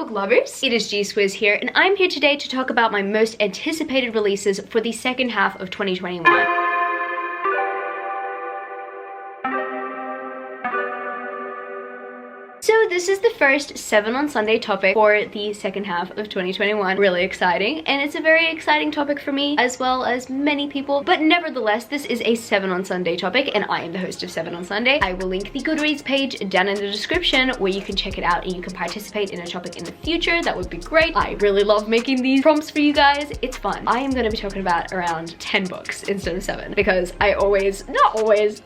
book lovers, it is G-Squiz here, and I'm here today to talk about my most anticipated releases for the second half of 2021. So this is the first 7 on Sunday topic for the second half of 2021. Really exciting, and it's a very exciting topic for me as well as many people, but nevertheless this is a 7 on Sunday topic and I am the host of 7 on Sunday. I will link the Goodreads page down in the description where you can check it out and you can participate in a topic in the future. That would be great. I really love making these prompts for you guys. It's fun. I am going to be talking about around 10 books instead of 7 because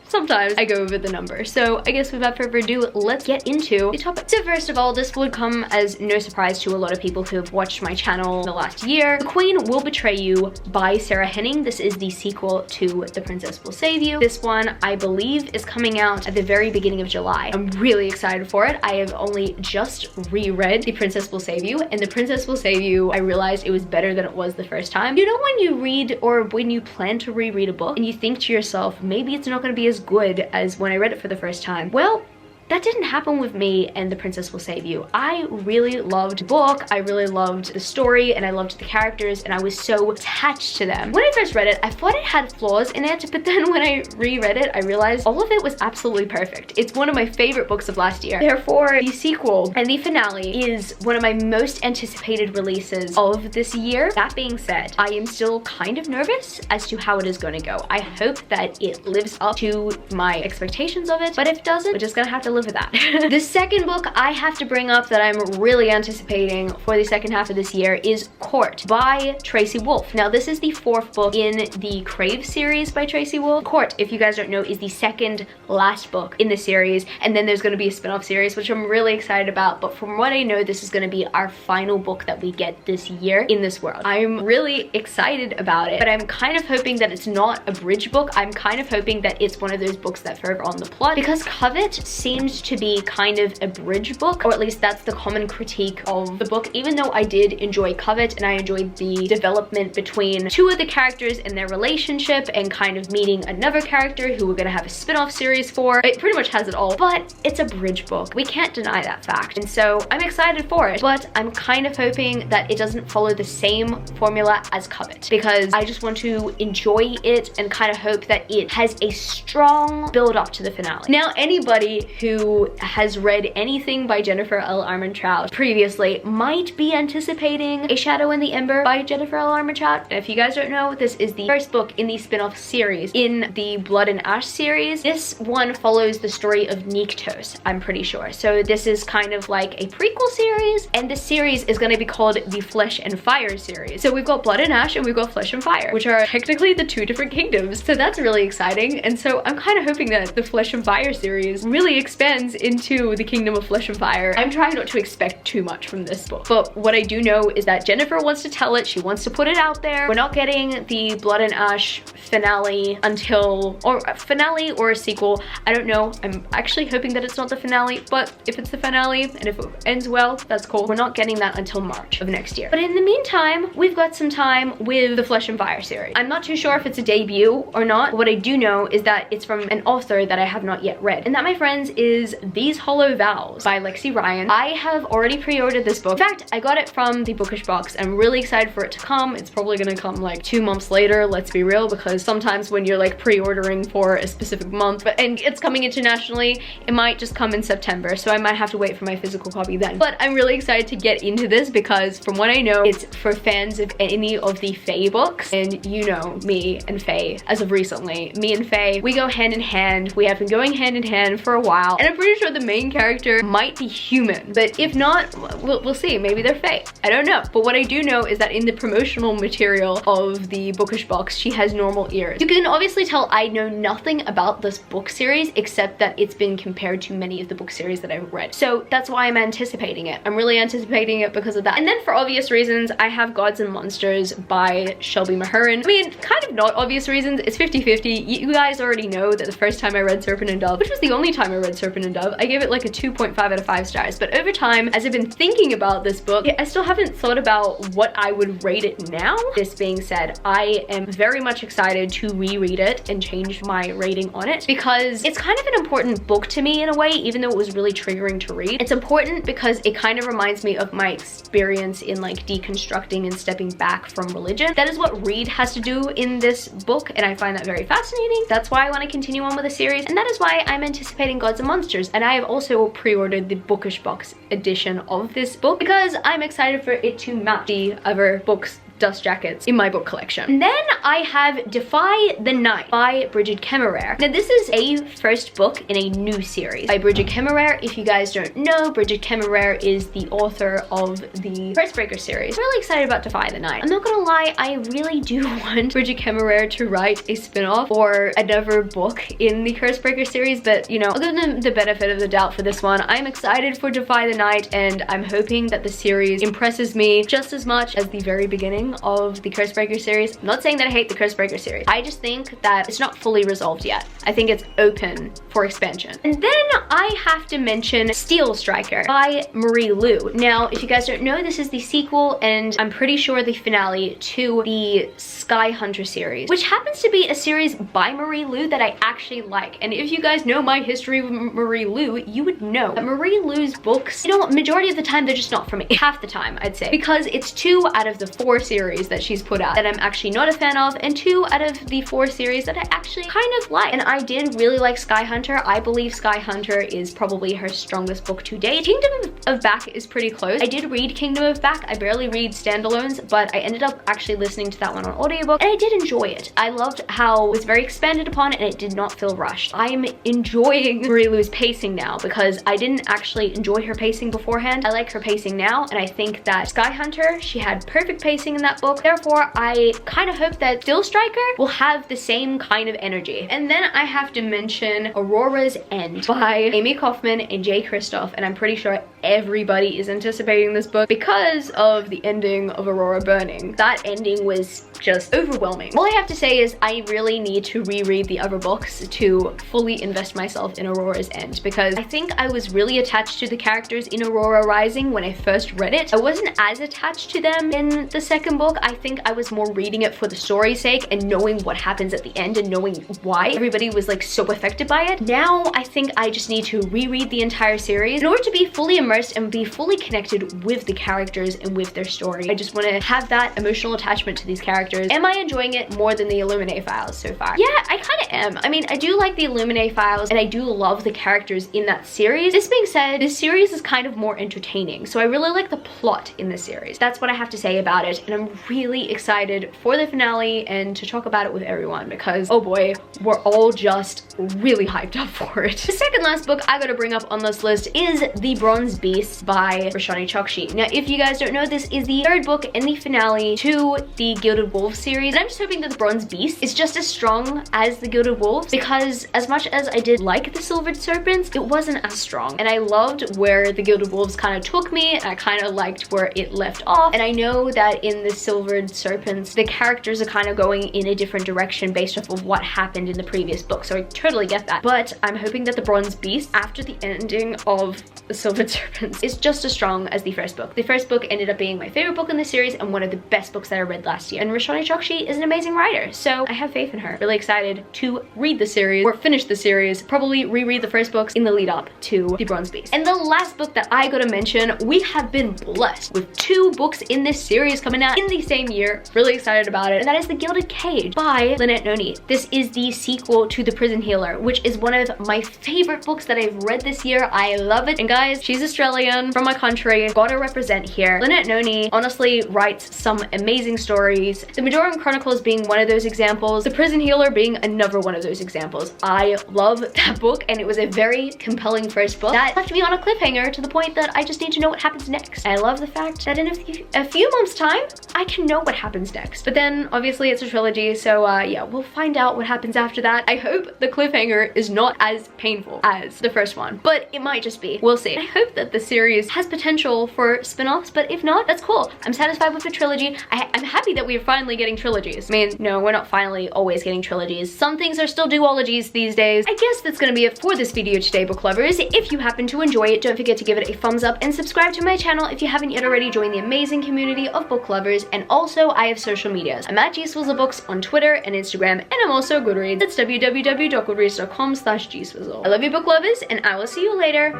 sometimes I go over the number. So I guess without further ado, let's get into the topic. So first of all, this would come as no surprise to a lot of people who have watched my channel in the last year. The Queen Will Betray You by Sarah Henning. This is the sequel to The Princess Will Save You. This one, I believe, is coming out at the very beginning of July. I'm really excited for it. I have only just reread The Princess Will Save You, and The Princess Will Save You, I realized it was better than it was the first time. You know when you read or when you plan to reread a book and you think to yourself, maybe it's not going to be as good as when I read it for the first time? Well, that didn't happen with me and The Princess Will Save You. I really loved the book, I really loved the story, and I loved the characters, and I was so attached to them. When I first read it, I thought it had flaws in it, but then when I reread it, I realized all of it was absolutely perfect. It's one of my favorite books of last year. Therefore, the sequel and the finale is one of my most anticipated releases of this year. That being said, I am still kind of nervous as to how it is going to go. I hope that it lives up to my expectations of it, but if it doesn't, we're just gonna have to live with that. The second book I have to bring up that I'm really anticipating for the second half of this year is Court by Tracy Wolff. Now this is the 4th book in the Crave series by Tracy Wolff. Court, if you guys don't know, is the second last book in the series, and then there's going to be a spin-off series which I'm really excited about, but from what I know, this is going to be our final book that we get this year in this world. I'm really excited about it, but I'm kind of hoping that it's not a bridge book. I'm kind of hoping that it's one of those books that further on the plot, because Covet seems to be kind of a bridge book, or at least that's the common critique of the book, even though I did enjoy Covet and I enjoyed the development between 2 of the characters and their relationship and kind of meeting another character who we're gonna have a spin-off series for. It pretty much has it all, but it's a bridge book. We can't deny that fact, and so I'm excited for it, but I'm kind of hoping that it doesn't follow the same formula as Covet, because I just want to enjoy it and kind of hope that it has a strong build up to the finale. Now, anybody who has read anything by Jennifer L. Armentrout previously might be anticipating A Shadow in the Ember by Jennifer L. Armentrout. And if you guys don't know, this is the first book in the spin-off series in the Blood and Ash series. This one follows the story of Nyktos, I'm pretty sure. So this is kind of like a prequel series, and this series is going to be called the Flesh and Fire series. So we've got Blood and Ash and we've got Flesh and Fire, which are technically the 2 different kingdoms. So that's really exciting, and so I'm kind of hoping that the Flesh and Fire series really expands into the Kingdom of Flesh and Fire. I'm trying not to expect too much from this book, but what I do know is that Jennifer wants to tell it. She wants to put it out there. We're not getting the Blood and Ash finale until, or a finale or a sequel. I don't know. I'm actually hoping that it's not the finale, but if it's the finale and if it ends well, that's cool. We're not getting that until March of next year. But in the meantime, we've got some time with the Flesh and Fire series. I'm not too sure if it's a debut or not. What I do know is that it's from an author that I have not yet read, and that, my friends, is These Hollow Vows by Lexi Ryan. I have already pre-ordered this book. In fact, I got it from the bookish box. I'm really excited for it to come. It's probably gonna come like 2 months later, let's be real, because sometimes when you're like pre-ordering for a specific month, and it's coming internationally, it might just come in September, so I might have to wait for my physical copy then. But I'm really excited to get into this because from what I know, it's for fans of any of the Fae books, and you know me and Fae as of recently. Me and Fae, we go hand in hand. We have been going hand in hand for a while, and I'm pretty sure the main character might be human, but if not, we'll see. Maybe they're Fae. I don't know. But what I do know is that in the promotional material of the bookish box, she has normal ears. You can obviously tell I know nothing about this book series except that it's been compared to many of the book series that I've read. So that's why I'm anticipating it. I'm really anticipating it because of that. And then for obvious reasons, I have Gods and Monsters by Shelby Mahurin. I mean, kind of not obvious reasons. It's 50-50. You guys already know that the first time I read Serpent and Dove, which was the only time I read Serpent Serpent and Dove. I gave it like a 2.5 out of 5 stars, but over time, as I've been thinking about this book, I still haven't thought about what I would rate it now. This being said, I am very much excited to reread it and change my rating on it because it's kind of an important book to me in a way, even though it was really triggering to read. It's important because it kind of reminds me of my experience in like deconstructing and stepping back from religion. That is what Reed has to do in this book, and I find that very fascinating. That's why I want to continue on with the series, and that is why I'm anticipating Gods and Monsters. And I have also pre-ordered the Bookish Box edition of this book because I'm excited for it to match the other books dust jackets in my book collection. And then I have Defy the Night by Bridget Kemmerer. Now this is a first book in a new series by Bridget Kemmerer. If you guys don't know, Bridget Kemmerer is the author of the Cursebreaker series. I'm really excited about Defy the Night. I'm not gonna lie, I really do want Bridget Kemmerer to write a spin-off or another book in the Cursebreaker series, but you know, I'll give them the benefit of the doubt for this one. I'm excited for Defy the Night, and I'm hoping that the series impresses me just as much as the very beginning of the Cursebreaker series. I'm not saying that I hate the Cursebreaker series. I just think that it's not fully resolved yet. I think it's open for expansion. And then I have to mention Steel Striker by Marie Lu. Now, if you guys don't know, this is the sequel and I'm pretty sure the finale to the Sky Hunter series, which happens to be a series by Marie Lu that I actually like. And if you guys know my history with Marie Lu, you would know that Marie Lu's books, you know, majority of the time they're just not for me. Half the time, I'd say, because it's 2 out of the 4 series that she's put out that I'm actually not a fan of, and 2 out of the 4 series that I actually kind of like. And I did really like Sky Hunter. I believe Sky Hunter is probably her strongest book to date. Kingdom of Back is pretty close. I did read Kingdom of Back. I barely read standalones, but I ended up actually listening to that one on audiobook, and I did enjoy it. I loved how it was very expanded upon and it did not feel rushed. I'm enjoying Marie Lu's pacing now because I didn't actually enjoy her pacing beforehand. I like her pacing now, and I think that Sky Hunter, she had perfect pacing in that book. Therefore, I kind of hope that Steel Striker will have the same kind of energy. And then I have to mention Aurora's End by Amy Kaufman and Jay Kristoff, and I'm pretty sure everybody is anticipating this book because of the ending of Aurora burning. That ending was just overwhelming. All I have to say is I really need to reread the other books to fully invest myself in Aurora's End, because I think I was really attached to the characters in Aurora Rising when I first read it. I wasn't as attached to them in the second book. I think I was more reading it for the story's sake and knowing what happens at the end and knowing why everybody was like so affected by it. Now I think I just need to reread the entire series in order to be fully immersed and be fully connected with the characters and with their story. I just want to have that emotional attachment to these characters. Am I enjoying it more than the Illuminae files so far? Yeah, I kind of am. I mean, I do like the Illuminae files and I do love the characters in that series. This being said, this series is kind of more entertaining, so I really like the plot in this series. That's what I have to say about it, and I'm really excited for the finale and to talk about it with everyone because, oh boy, we're all just really hyped up for it. The second last book I gotta bring up on this list is The Bronze Beast by Roshani Chokshi. Now, if you guys don't know, this is the third book and the finale to the Gilded Wolves series, and I'm just hoping that The Bronze Beast is just as strong as the Gilded Wolves, because as much as I did like the Silvered Serpents, it wasn't as strong, and I loved where the Gilded Wolves kind of took me, and I kind of liked where it left off. And I know that in the Silvered Serpents, the characters are kind of going in a different direction based off of what happened in the previous book, so I totally get that. But I'm hoping that The Bronze Beast, after the ending of the Silvered Serpents, is just as strong as the first book. The first book ended up being my favorite book in the series and one of the best books that I read last year. And Roshani Chokshi is an amazing writer, so I have faith in her. Really excited to read the series, or finish the series, probably reread the first books in the lead up to The Bronze Beast. And the last book that I gotta mention, we have been blessed with 2 books in this series coming out in the same year. Really excited about it, and that is The Gilded Cage by Lynette Noni. This is the sequel to The Prison Healer, which is one of my favorite books that I've read this year. I love it, and guys, she's Australian, from my country, gotta represent here. Lynette Noni honestly writes some amazing stories. The Majoran Chronicles being one of those examples, The Prison Healer being another one of those examples. I love that book, and it was a very compelling first book that left me on a cliffhanger to the point that I just need to know what happens next. I love the fact that in a few months' time, I can know what happens next. But then obviously it's a trilogy, so yeah, we'll find out what happens after that. I hope the cliffhanger is not as painful as the first one, but it might just be. We'll see. I hope that the series has potential for spin-offs, but if not, that's cool. I'm satisfied with the trilogy. I'm happy that we're finally getting trilogies. I mean, no, we're not finally always getting trilogies. Some things are still duologies these days. I guess that's gonna be it for this video today, book lovers. If you happen to enjoy it, don't forget to give it a thumbs up and subscribe to my channel if you haven't yet already. Join the amazing community of book lovers, and also I have social medias. I'm at gswizzlebooks on Twitter and Instagram, and I'm also Goodreads. That's www.goodreads.com/gswizzle. I love you, book lovers, and I will see you later.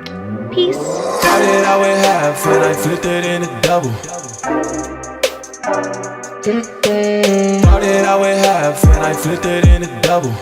Peace. Started out with half and I flipped it into double. Started out with half and I flipped it into double.